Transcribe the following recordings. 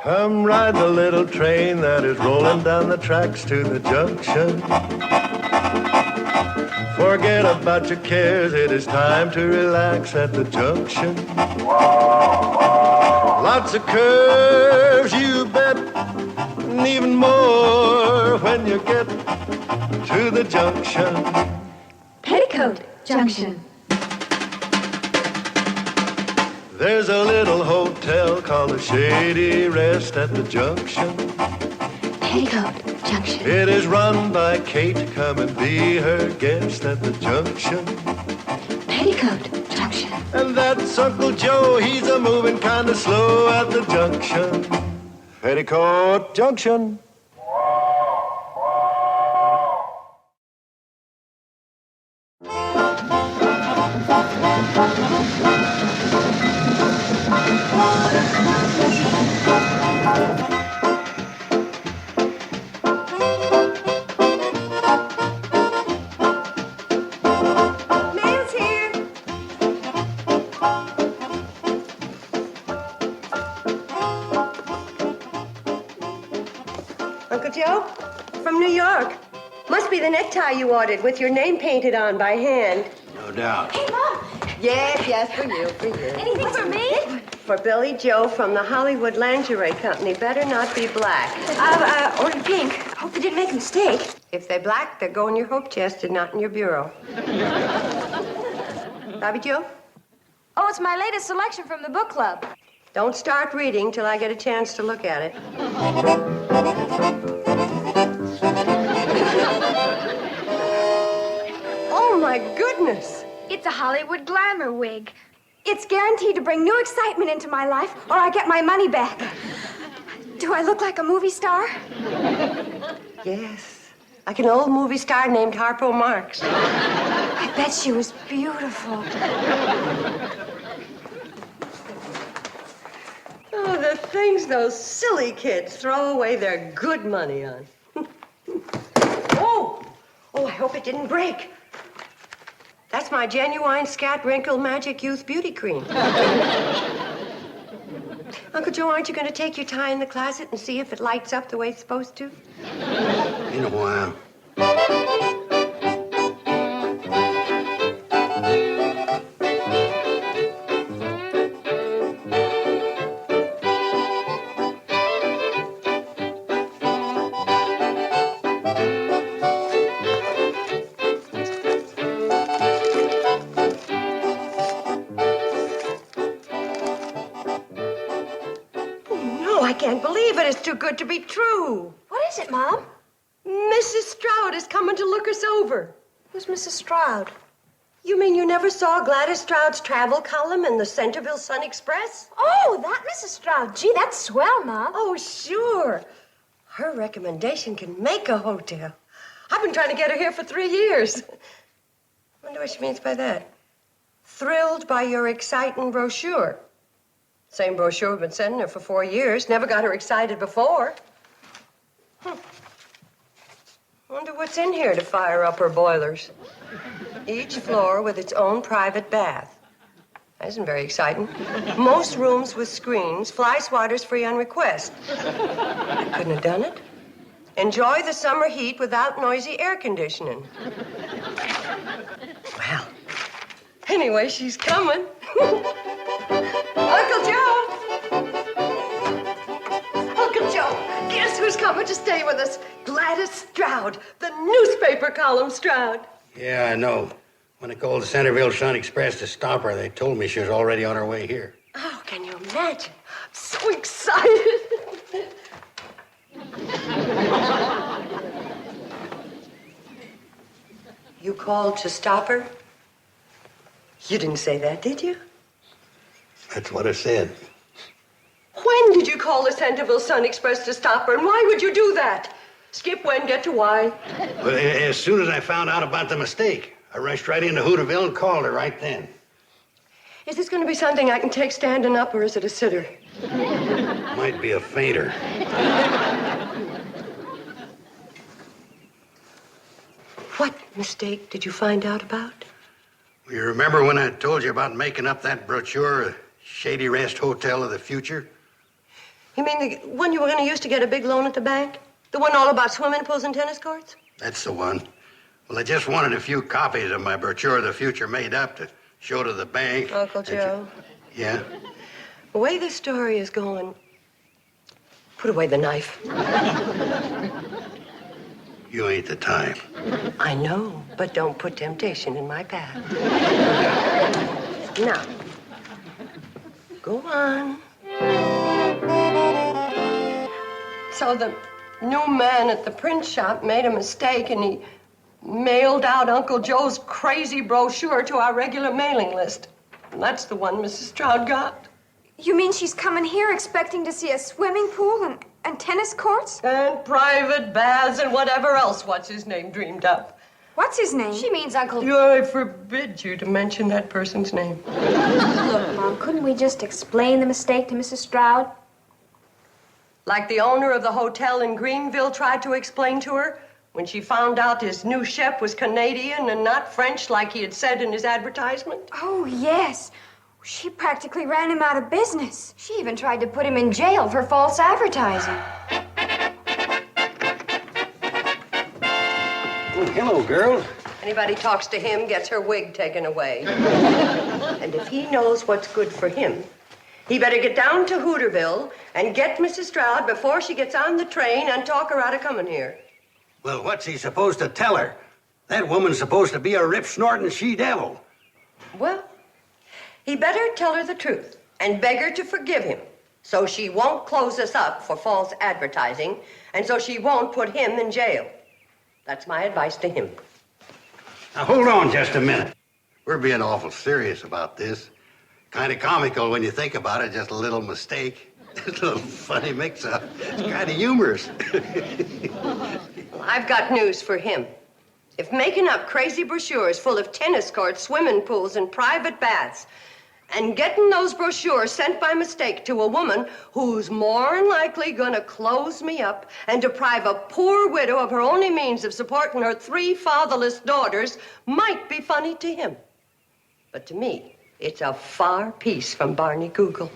Come ride the little train that is rolling down the tracks to the junction. Forget about your cares, it is time to relax at the junction. Lots of curves, you bet, and even more when you get to the junction. Petticoat Junction. There's a little hotel called the Shady Rest at the junction. Petticoat Junction. It is run by Kate. Come and be her guest at the junction. Petticoat Junction. And that's Uncle Joe. He's a moving kind of slow at the junction. Petticoat Junction. The necktie you ordered with your name painted on by hand. No doubt. Hey, Mom! Yes, for you. Anything for me? For Billie Jo from the Hollywood Lingerie Company. Better not be black. Ordered pink. Hope they didn't make a mistake. If they're black, they'll go in your hope chest and not in your bureau. Bobbie Jo? Oh, it's my latest selection from the book club. Don't start reading till I get a chance to look at it. Oh, my goodness. It's a Hollywood glamour wig. It's guaranteed to bring new excitement into my life, or I get my money back. Do I look like a movie star? Yes. Like an old movie star named Harpo Marx. I bet she was beautiful. Oh, the things those silly kids throw away their good money on. Oh, I hope it didn't break. That's my genuine Scat Wrinkle Magic Youth Beauty Cream. Uncle Joe, aren't you going to take your tie in the closet and see if it lights up the way it's supposed to? In a while. It's too good to be true. What is it, Mom? Mrs. Stroud is coming to look us over. Who's Mrs. Stroud? You mean you never saw Gladys Stroud's travel column in the Centerville Sun Express? Oh, that Mrs. Stroud. Gee, that's swell, Mom. Oh, sure. Her recommendation can make a hotel. I've been trying to get her here for 3 years. Wonder what she means by that. Thrilled by your exciting brochure. Same brochure we've been sending her for 4 years. Never got her excited before. Wonder what's in here to fire up her boilers. Each floor with its own private bath. That isn't very exciting. Most rooms with screens. Fly swatters free on request. I couldn't have done it. Enjoy the summer heat without noisy air conditioning. Well, anyway, she's coming. Uncle Joe! Uncle Joe, guess who's coming to stay with us? Gladys Stroud, the newspaper column Stroud. Yeah, I know. When I called the Centerville Sun Express to stop her, they told me she was already on her way here. Oh, can you imagine? I'm so excited. You called to stop her? You didn't say that, did you? That's what I said. When did you call the Centerville Sun Express to stop her, and why would you do that? Skip when, get to why. Well, as soon as I found out about the mistake, I rushed right into Hooterville and called her right then. Is this going to be something I can take standing up, or is it a sitter? Might be a fainter. What mistake did you find out about? You remember when I told you about making up that brochure? Shady Rest Hotel of the future? You mean the one you were going to use to get a big loan at the bank? The one all about swimming pools and tennis courts? That's the one. Well, I just wanted a few copies of my brochure of the future made up to show to the bank. Uncle Joe. Yeah? The way this story is going, put away the knife. You ain't the type. I know, but don't put temptation in my path. Now, go on. So the new man at the print shop made a mistake and he mailed out Uncle Joe's crazy brochure to our regular mailing list. And that's the one Mrs. Stroud got. You mean she's coming here expecting to see a swimming pool and tennis courts? And private baths and whatever else what's-his-name dreamed up. What's his name? She means Uncle... I forbid you to mention that person's name. Look, Mom, couldn't we just explain the mistake to Mrs. Stroud? Like the owner of the hotel in Greenville tried to explain to her when she found out his new chef was Canadian and not French like he had said in his advertisement. Oh, yes. She practically ran him out of business. She even tried to put him in jail for false advertising. Oh, hello, girl. Anybody talks to him gets her wig taken away. And if he knows what's good for him, he better get down to Hooterville and get Mrs. Stroud before she gets on the train and talk her out of coming here. Well, what's he supposed to tell her? That woman's supposed to be a rip-snorting she-devil. Well, he better tell her the truth and beg her to forgive him so she won't close us up for false advertising and so she won't put him in jail. That's my advice to him. Now, hold on just a minute. We're being awful serious about this. Kind of comical when you think about it, just a little mistake. Just a little funny mix-up. It's kind of humorous. I've got news for him. If making up crazy brochures full of tennis courts, swimming pools, and private baths, and getting those brochures sent by mistake to a woman who's more than likely gonna close me up and deprive a poor widow of her only means of supporting her 3 fatherless daughters might be funny to him. But to me, it's a far piece from Barney Google.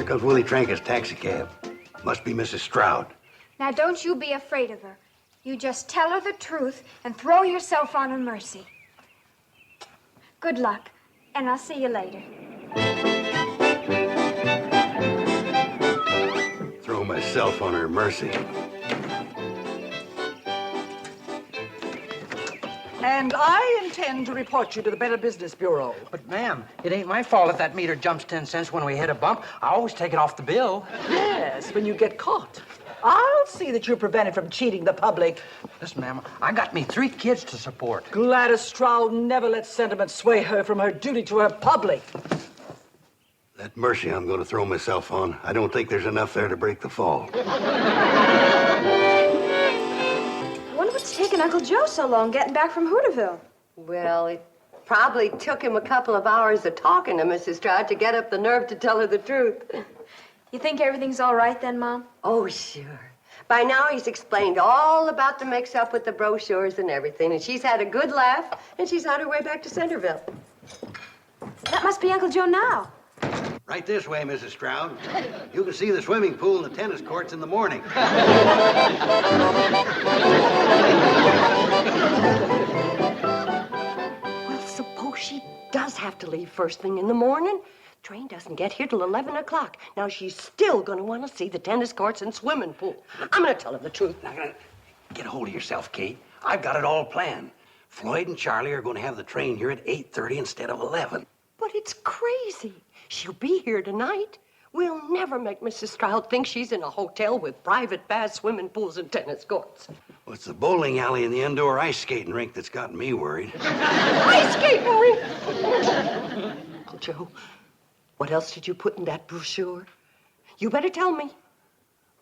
Comes Willie Tranker's taxicab. Must be Mrs. Stroud. Now, don't you be afraid of her. You just tell her the truth and throw yourself on her mercy. Good luck, and I'll see you later. Throw myself on her mercy. And I intend to report you to the Better Business Bureau. But, ma'am, it ain't my fault if that meter jumps 10 cents when we hit a bump. I always take it off the bill. Yes, when you get caught. I'll see that you're prevented from cheating the public. Listen, ma'am, I got me 3 kids to support. Gladys Stroud never let sentiment sway her from her duty to her public. That mercy I'm going to throw myself on, I don't think there's enough there to break the fall. What's taking Uncle Joe so long getting back from Hooterville? Well, it probably took him a couple of hours of talking to Mrs. Stroud to get up the nerve to tell her the truth. You think everything's all right then, Mom? Oh, sure. By now, he's explained all about the mix-up with the brochures and everything, and she's had a good laugh, and she's on her way back to Centerville. That must be Uncle Joe now. Right this way, Mrs. Stroud. You can see the swimming pool and the tennis courts in the morning. Well, suppose she does have to leave first thing in the morning. Train doesn't get here till 11 o'clock. Now, she's still going to want to see the tennis courts and swimming pool. I'm going to tell her the truth. Now, get a hold of yourself, Kate. I've got it all planned. Floyd and Charley are going to have the train here at 8:30 instead of 11. But it's crazy. She'll be here tonight. We'll never make Mrs. Stroud think she's in a hotel with private baths, swimming pools, and tennis courts. Well, it's the bowling alley and the indoor ice skating rink that's gotten me worried. Ice skating rink! Uncle Joe, What else did you put in that brochure? You better tell me.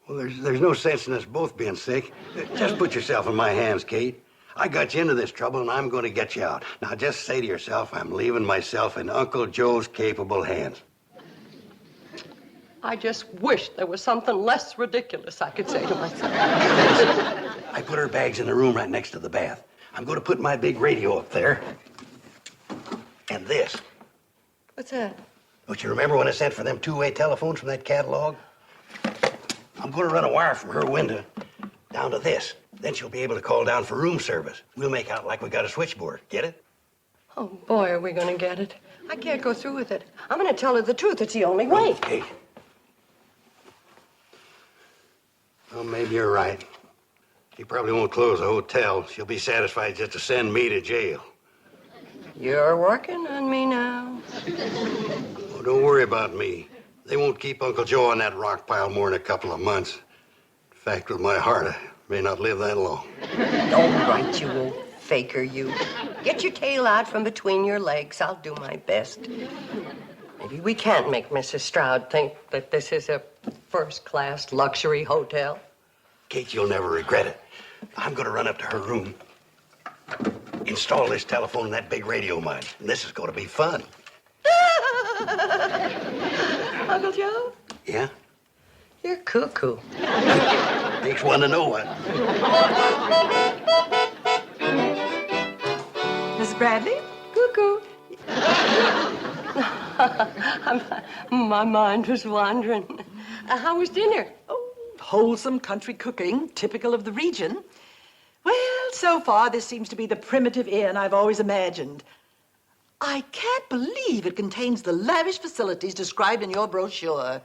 Well, there's no sense in us both being sick. Just put yourself in my hands, Kate. I got you into this trouble, and I'm going to get you out. Now, just say to yourself, I'm leaving myself in Uncle Joe's capable hands. I just wish there was something less ridiculous I could say to myself. I put her bags in the room right next to the bath. I'm going to put my big radio up there. And this. What's that? Don't you remember when I sent for them two-way telephones from that catalog? I'm going to run a wire from her window down to this. Then she'll be able to call down for room service. We'll make out like we got a switchboard. Get it? Oh, boy, are we going to get it. I can't go through with it. I'm going to tell her the truth. It's the only way. Okay. Well, maybe you're right. She probably won't close the hotel. She'll be satisfied just to send me to jail. You're working on me now. Oh, don't worry about me. They won't keep Uncle Joe on that rock pile more than a couple of months. In fact, with my heart, I may not live that long. All right, you old faker, you. Get your tail out from between your legs. I'll do my best. Maybe we can't make Mrs. Stroud think that this is a first-class luxury hotel. Kate, you'll never regret it. I'm going to run up to her room, install this telephone and that big radio of mine. And this is going to be fun. Uncle Joe? Yeah? You're cuckoo. Takes one to know one. Miss Bradley? Cuckoo. My mind was wandering. How was dinner? Oh, wholesome country cooking, typical of the region. Well, so far, this seems to be the primitive inn I've always imagined. I can't believe it contains the lavish facilities described in your brochure.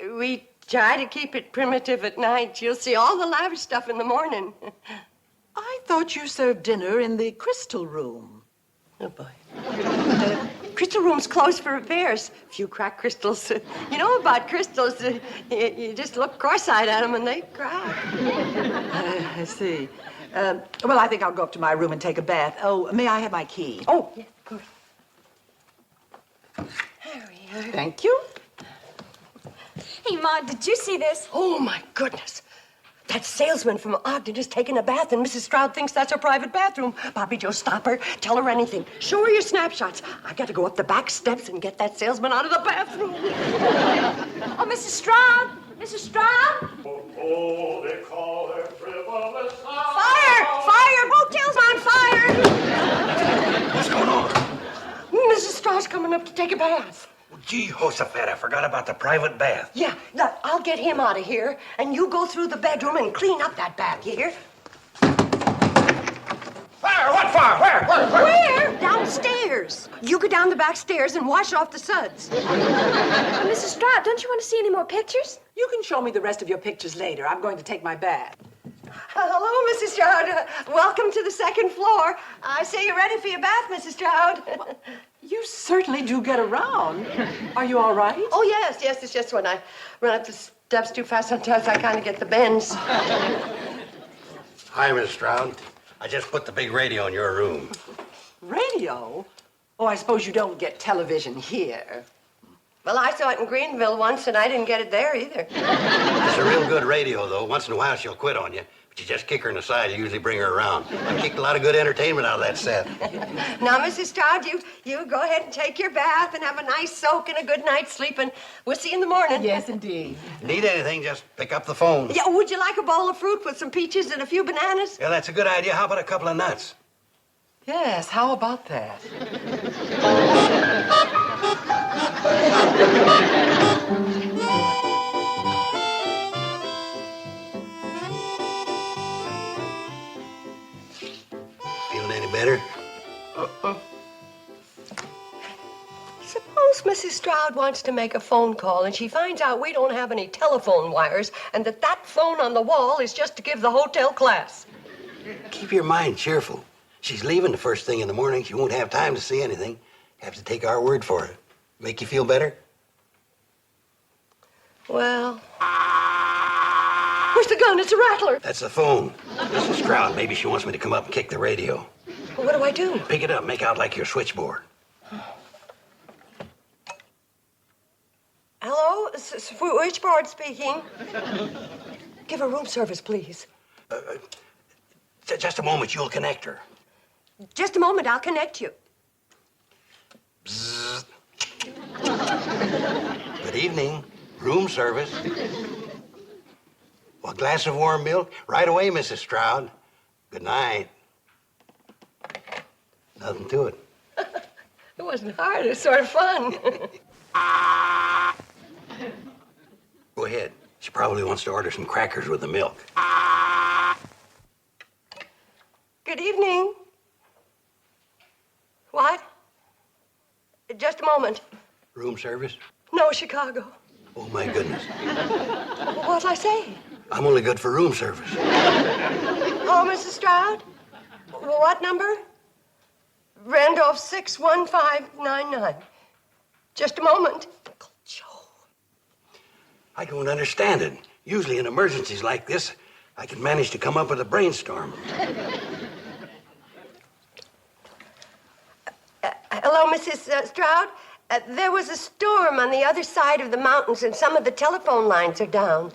We try to keep it primitive at night. You'll see all the lavish stuff in the morning. I thought you served dinner in the crystal room. Oh, boy. Crystal room's closed for repairs. A few cracked crystals. You know about crystals. You just look cross-eyed at them and they crack. I see. Well, I think I'll go up to my room and take a bath. Oh, may I have my key? Oh, yeah, of course. Harry. Thank you. Hey, Ma, did you see this? Oh, my goodness. That salesman from Ogden is taking a bath, and Mrs. Stroud thinks that's her private bathroom. Bobbie Jo, stop her. Tell her anything. Show her your snapshots. I got to go up the back steps and get that salesman out of the bathroom. Oh, Mrs. Stroud! Mrs. Stroud! Oh, they call her frivolous. Fire! Fire! Motel's on fire! What's going on? Mrs. Stroud's coming up to take a bath. Well, gee, Josephat, I forgot about the private bath. Yeah, look, I'll get him out of here, and you go through the bedroom and clean up that bath, you hear? Fire! What fire? Where? Where? Downstairs. You go down the back stairs and wash off the suds. Mrs. Stroud, don't you want to see any more pictures? You can show me the rest of your pictures later. I'm going to take my bath. Hello, Mrs. Stroud. Welcome to the second floor. I see you're ready for your bath, Mrs. Stroud. You certainly do get around. Are you all right? Oh, yes. It's just when I run up the steps too fast, sometimes I kind of get the bends. Hi, Miss Stroud. I just put the big radio in your room. Radio? Oh, I suppose you don't get television here. Well, I saw it in Greenville once, and I didn't get it there either. It's a real good radio, though. Once in a while, she'll quit on you. But you just kick her in the side. You usually bring her around. I kicked a lot of good entertainment out of that set. Now, Mrs. Stroud, you go ahead and take your bath and have a nice soak and a good night's sleep, and we'll see you in the morning. Yes, indeed. Need anything, just pick up the phone. Yeah, would you like a bowl of fruit with some peaches and a few bananas? Yeah, that's a good idea. How about a couple of nuts? Yes, how about that? Feeling any better? Suppose Mrs. Stroud wants to make a phone call and she finds out we don't have any telephone wires and that phone on the wall is just to give the hotel class. Keep your mind cheerful. She's leaving the first thing in the morning. She won't have time to see anything. Have to take our word for it. Make you feel better? Well, where's the gun? It's a rattler. That's the phone. Mrs. Stroud, maybe she wants me to come up and kick the radio. Well, what do I do? Pick it up, make out like your switchboard. Switchboard speaking. Give her room service, please. Just a moment, you'll connect her. Just a moment, I'll connect you. Bzzz. Good evening. Room service. Well, a glass of warm milk? Right away, Mrs. Stroud. Good night. Nothing to it. It wasn't hard. It was sort of fun. Go ahead. She probably wants to order some crackers with the milk. Good evening. What? Just a moment. Room service? No, Chicago. Oh, my goodness. What'll I say? I'm only good for room service. Oh, Mrs. Stroud? What number? Randolph 61599. Just a moment. Uncle Joe. I don't understand it. Usually in emergencies like this, I can manage to come up with a brainstorm. Hello, Mrs. Stroud. There was a storm on the other side of the mountains, and some of the telephone lines are down.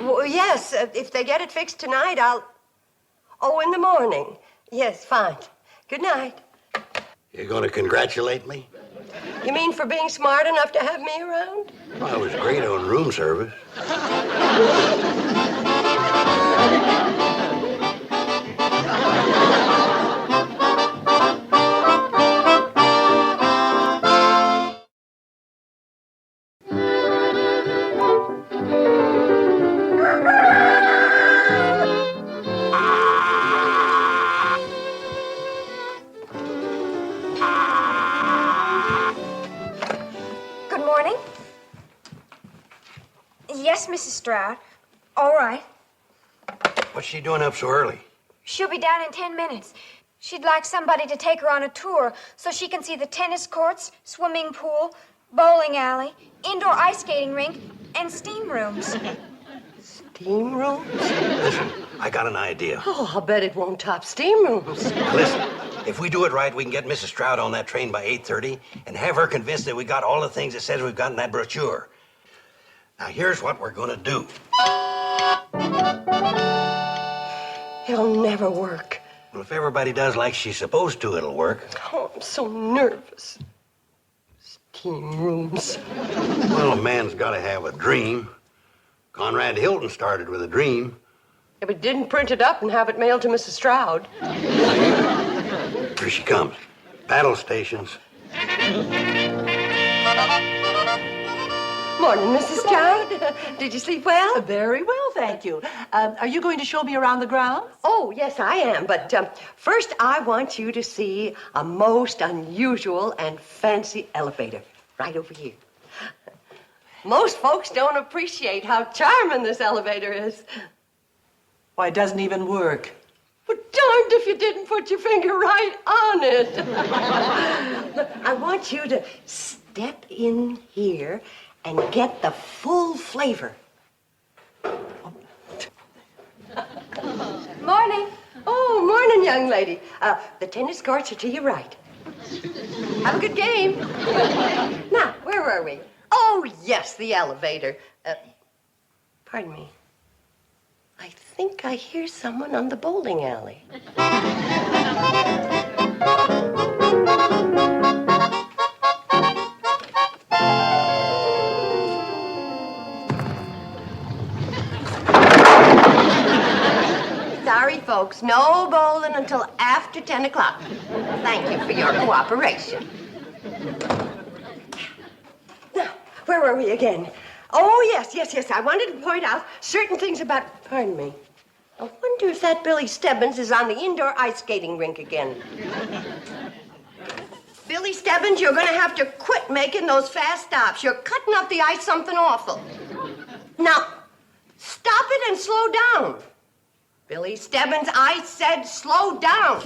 Well, yes, if they get it fixed tonight, I'll... Oh, in the morning. Yes, fine. Good night. You're going to congratulate me? You mean for being smart enough to have me around? Well, I was great on room service. Yes, Mrs. Stroud. All right. What's she doing up so early? She'll be down in 10 minutes. She'd like somebody to take her on a tour so she can see the tennis courts, swimming pool, bowling alley, indoor ice skating rink, and steam rooms. Steam rooms? Listen, I got an idea. Oh, I'll bet it won't top steam rooms. Listen, if we do it right, we can get Mrs. Stroud on that train by 8:30 and have her convinced that we got all the things it says we've got in that brochure. Now, here's what we're going to do. It'll never work. Well, if everybody does like she's supposed to, it'll work. Oh, I'm so nervous. Steam rooms. Well, a man's got to have a dream. Conrad Hilton started with a dream. If it didn't print it up and have it mailed to Mrs. Stroud. Here she comes. Battle stations. Morning, Mrs. Stroud. Did you sleep well? Very well, thank you. Are you going to show me around the grounds? Oh, yes, I am. But first, I want you to see a most unusual and fancy elevator right over here. Most folks don't appreciate how charming this elevator is. Why, it doesn't even work. Well, darned if you didn't put your finger right on it. Look, I want you to step in here and get the full flavor. Morning. Oh, morning, young lady. The tennis courts are to your right. Have a good game. Now, where were we? Oh, yes, the elevator. Pardon me. I think I hear someone on the bowling alley. Sorry, folks, no bowling until after 10 o'clock. Thank you for your cooperation. Now, where were we again? Oh, yes. I wanted to point out certain things about... Pardon me. I wonder if that Billy Stebbins is on the indoor ice skating rink again. Billy Stebbins, you're going to have to quit making those fast stops. You're cutting up the ice something awful. Now, stop it and slow down. Billy Stebbins, I said slow down.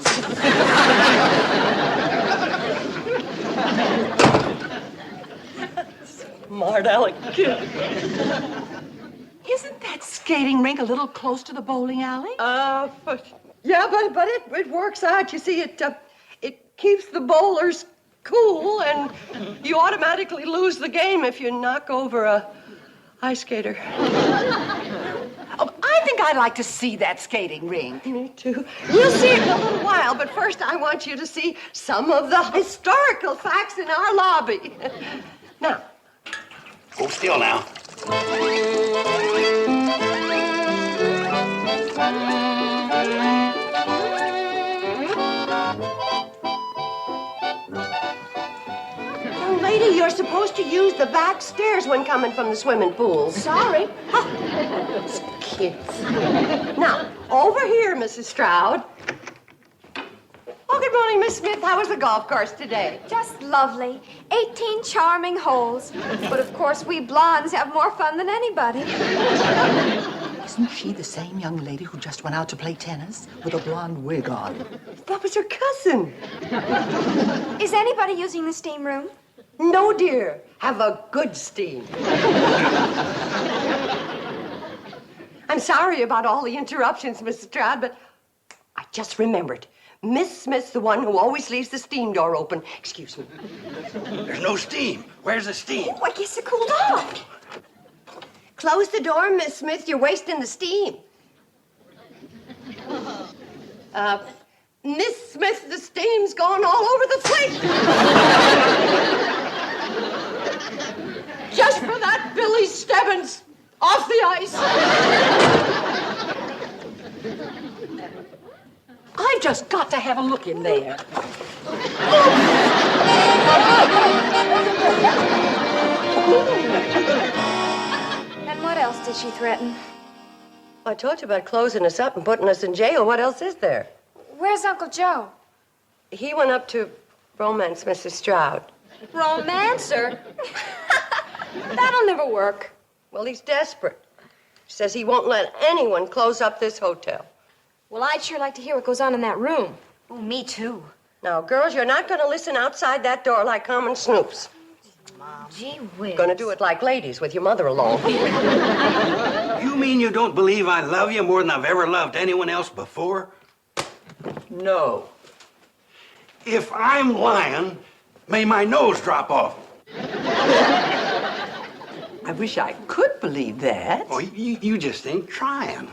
Smart aleck kid. Isn't that skating rink a little close to the bowling alley? But it works out. You see, it keeps the bowlers cool, and you automatically lose the game if you knock over a ice skater. Oh, I think I'd like to see that skating rink. Me too. We'll see it in a little while, but first I want you to see some of the historical facts in our lobby. Now. Hold still now. Young lady, you're supposed to use the back stairs when coming from the swimming pool. Sorry. Those kids. Now, over here, Mrs. Stroud. Oh, good morning, Miss Smith. How was the golf course today? Just lovely. 18 charming holes. But of course, we blondes have more fun than anybody. Isn't she the same young lady who just went out to play tennis with a blonde wig on? That was her cousin. Is anybody using the steam room? No, dear. Have a good steam. I'm sorry about all the interruptions, Mrs. Stroud, but I just remembered. Miss Smith's the one who always leaves the steam door open. Excuse me. There's no steam. Where's the steam? Oh, I guess it cooled off. Close the door, Miss Smith. You're wasting the steam. Miss Smith, the steam's gone all over the place. Just for that Billy Stebbins off the ice. I've just got to have a look in there. And what else did she threaten? I told you about closing us up and putting us in jail. What else is there? Where's Uncle Joe? He went up to romance Mrs. Stroud. Romancer? That'll never work. Well, he's desperate. Says he won't let anyone close up this hotel. Well, I'd sure like to hear what goes on in that room. Oh, me too. Now, girls, you're not going to listen outside that door like common snoops. Gee whiz. Going to do it like ladies with your mother along. You mean you don't believe I love you more than I've ever loved anyone else before? No. If I'm lying, may my nose drop off. I wish I could believe that. Oh, you just ain't trying.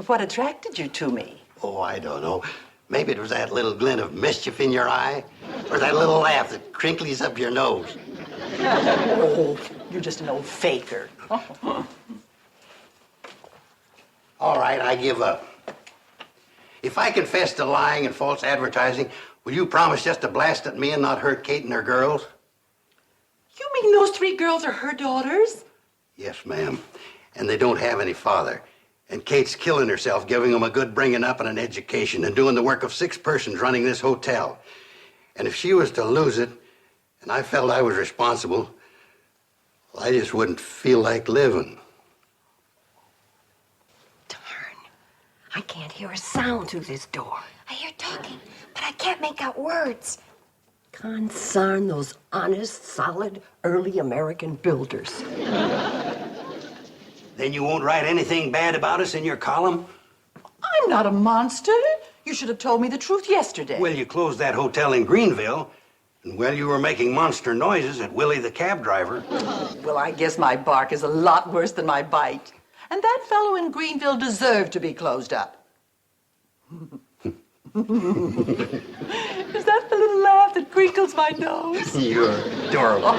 What attracted you to me? Oh, I don't know. Maybe it was that little glint of mischief in your eye, or that little laugh that crinkles up your nose. Oh, you're just an old faker. All right, I give up. If I confess to lying and false advertising, will you promise just to blast at me and not hurt Kate and her girls? You mean those 3 girls are her daughters? Yes, ma'am. And they don't have any father. And Kate's killing herself, giving them a good bringing up and an education, and doing the work of 6 persons running this hotel. And if she was to lose it, and I felt I was responsible, well, I just wouldn't feel like living. Darn. I can't hear a sound through this door. I hear talking, but I can't make out words. Concern those honest, solid, early American builders. Then you won't write anything bad about us in your column? I'm not a monster. You should have told me the truth yesterday. Well, you closed that hotel in Greenville, and well, you were making monster noises at Willie the cab driver. Well, I guess my bark is a lot worse than my bite. And that fellow in Greenville deserved to be closed up. Is that the little laugh that crinkles my nose? You're adorable.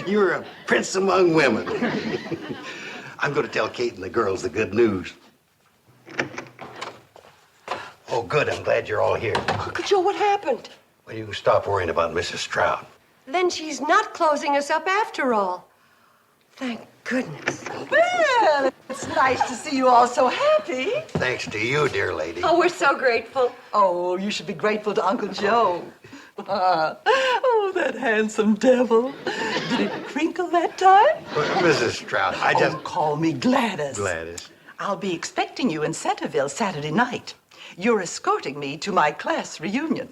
You're a prince among women. I'm going to tell Kate and the girls the good news. Oh, good. I'm glad you're all here. Uncle Joe, what happened? Well, you can stop worrying about Mrs. Stroud. Then she's not closing us up after all. Thank goodness. Well, it's nice to see you all so happy. Thanks to you, dear lady. Oh, we're so grateful. Oh, you should be grateful to Uncle Joe. Oh, that handsome devil. Did it crinkle that time? Mrs. Stroud, I just... Oh, call me Gladys. Gladys. I'll be expecting you in Centerville Saturday night. You're escorting me to my class reunion.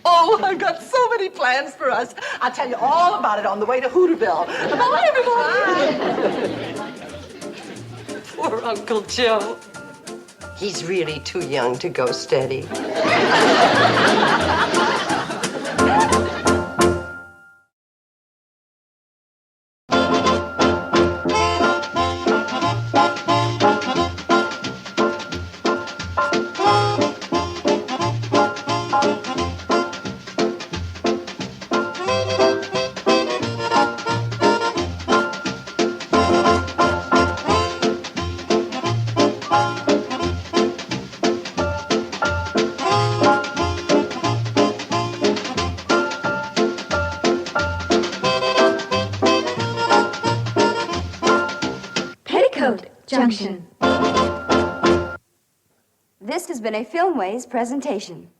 Oh, I've got so many plans for us. I'll tell you all about it on the way to Hooterville. Bye, everybody. Poor Uncle Joe. He's really too young to go steady. Junction. This has been a Filmways presentation.